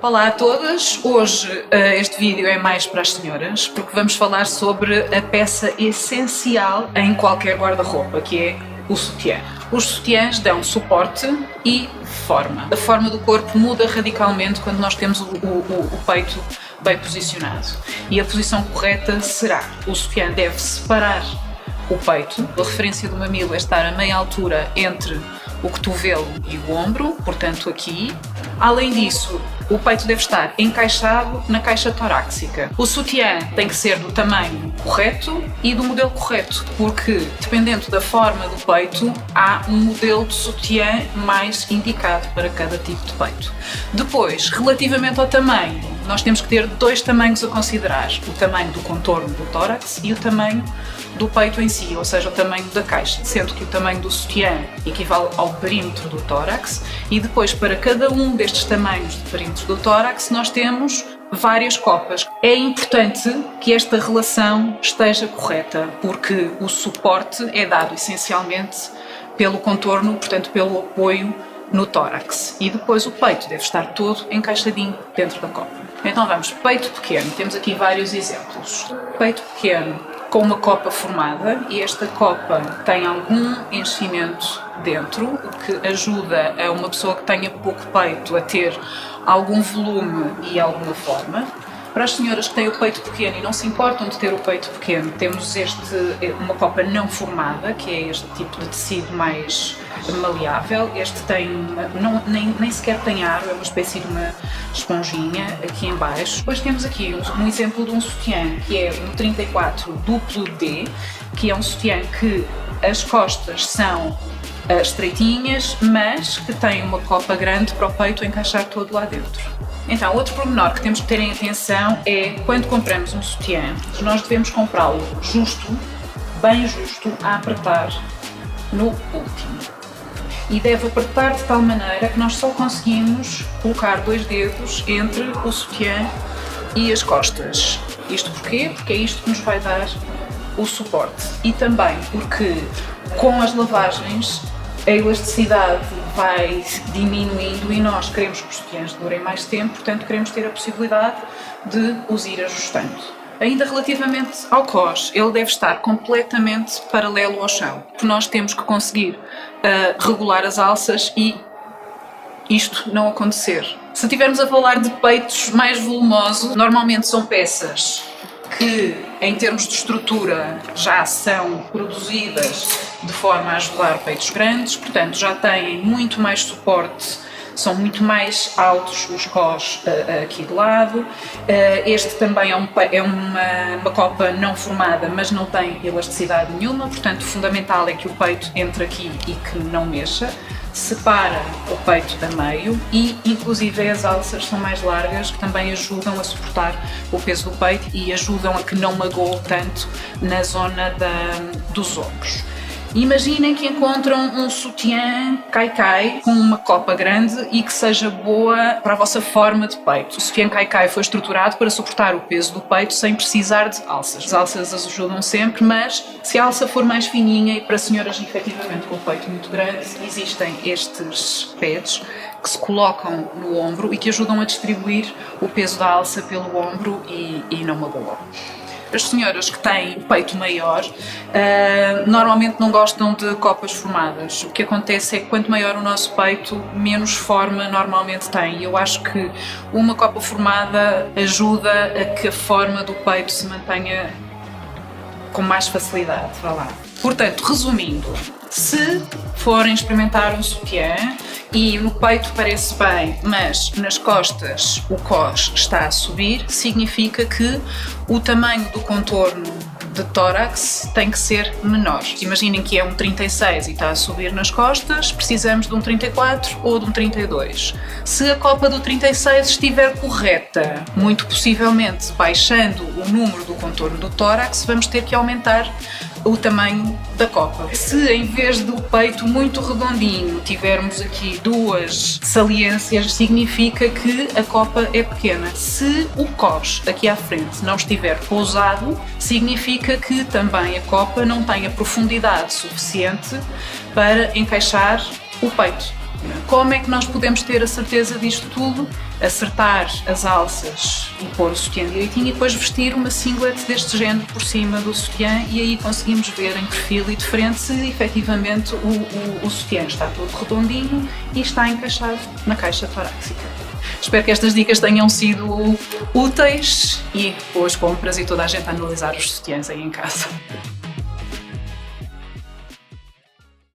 Olá a todas! Hoje este vídeo é mais para as senhoras, porque vamos falar sobre a peça essencial em qualquer guarda-roupa, que é o sutiã. Os sutiãs dão suporte e forma. A forma do corpo muda radicalmente quando nós temos o peito bem posicionado. E a posição correta será: o sutiã deve separar o peito. A referência do mamilo é estar a meia altura entre o cotovelo e o ombro, portanto aqui. Além disso, o peito deve estar encaixado na caixa torácica. O sutiã tem que ser do tamanho correto e do modelo correto, porque dependendo da forma do peito, há um modelo de sutiã mais indicado para cada tipo de peito. Depois, relativamente ao tamanho, nós temos que ter dois tamanhos a considerar: o tamanho do contorno do tórax e o tamanho do peito em si, ou seja, o tamanho da caixa, sendo que o tamanho do sutiã equivale ao perímetro do tórax, e depois para cada um destes tamanhos de perímetro do tórax nós temos várias copas. É importante que esta relação esteja correta, porque o suporte é dado essencialmente pelo contorno, portanto pelo apoio no tórax, e depois o peito deve estar todo encaixadinho dentro da copa. Então vamos, peito pequeno, temos aqui vários exemplos. Peito pequeno com uma copa formada, e esta copa tem algum enchimento dentro, o que ajuda a uma pessoa que tenha pouco peito a ter algum volume e alguma forma. Para as senhoras que têm o peito pequeno e não se importam de ter o peito pequeno, temos uma copa não formada, que é este tipo de tecido mais maleável. Este tem nem sequer tem aro, é uma espécie de uma esponjinha aqui em baixo. Depois temos aqui um exemplo de um sutiã, que é um 34 duplo D, que é um sutiã que as costas são estreitinhas, mas que tem uma copa grande para o peito encaixar todo lá dentro. Então, outro pormenor que temos que ter em atenção é, quando compramos um sutiã, nós devemos comprá-lo justo, bem justo, a apertar no último. E deve apertar de tal maneira que nós só conseguimos colocar 2 dedos entre o sutiã e as costas. Isto porquê? Porque é isto que nos vai dar o suporte. E também porque, com as lavagens, a elasticidade vai diminuindo e nós queremos que os sutiãs durem mais tempo, portanto queremos ter a possibilidade de os ir ajustando. Ainda relativamente ao cós, ele deve estar completamente paralelo ao chão, porque nós temos que conseguir regular as alças e isto não acontecer. Se estivermos a falar de peitos mais volumosos, normalmente são peças que, em termos de estrutura, já são produzidas de forma a ajudar peitos grandes, portanto já têm muito mais suporte, são muito mais altos os cós aqui de lado. Este também é uma copa não formada, mas não tem elasticidade nenhuma, portanto o fundamental é que o peito entre aqui e que não mexa. Separa o peito a meio e inclusive as alças são mais largas, que também ajudam a suportar o peso do peito e ajudam a que não magoe tanto na zona dos ombros. Imaginem que encontram um sutiã cai-cai com uma copa grande e que seja boa para a vossa forma de peito. O sutiã cai-cai foi estruturado para suportar o peso do peito sem precisar de alças. As alças as ajudam sempre, mas se a alça for mais fininha, e para senhoras efetivamente com o peito muito grande, existem estes pads que se colocam no ombro e que ajudam a distribuir o peso da alça pelo ombro e não magoam. As senhoras que têm peito maior normalmente não gostam de copas formadas. O que acontece é que quanto maior o nosso peito, menos forma normalmente tem. Eu acho que uma copa formada ajuda a que a forma do peito se mantenha com mais facilidade. Vá lá. Portanto, resumindo, se forem experimentar um sutiã e no peito parece bem, mas nas costas o cós está a subir, significa que o tamanho do contorno de tórax tem que ser menor. Imaginem que é um 36 e está a subir nas costas, precisamos de um 34 ou de um 32. Se a copa do 36 estiver correta, muito possivelmente baixando o número do contorno do tórax, vamos ter que aumentar o tamanho da copa. Se em vez do peito muito redondinho tivermos aqui 2 saliências, significa que a copa é pequena. Se o cós aqui à frente não estiver pousado, significa que também a copa não tem a profundidade suficiente para encaixar o peito. Como é que nós podemos ter a certeza disto tudo? Acertar as alças e pôr o sutiã direitinho e depois vestir uma singlet deste género por cima do sutiã, e aí conseguimos ver em perfil e de frente se efetivamente o sutiã está todo redondinho e está encaixado na caixa torácica. Espero que estas dicas tenham sido úteis e boas compras e toda a gente a analisar os sutiãs aí em casa.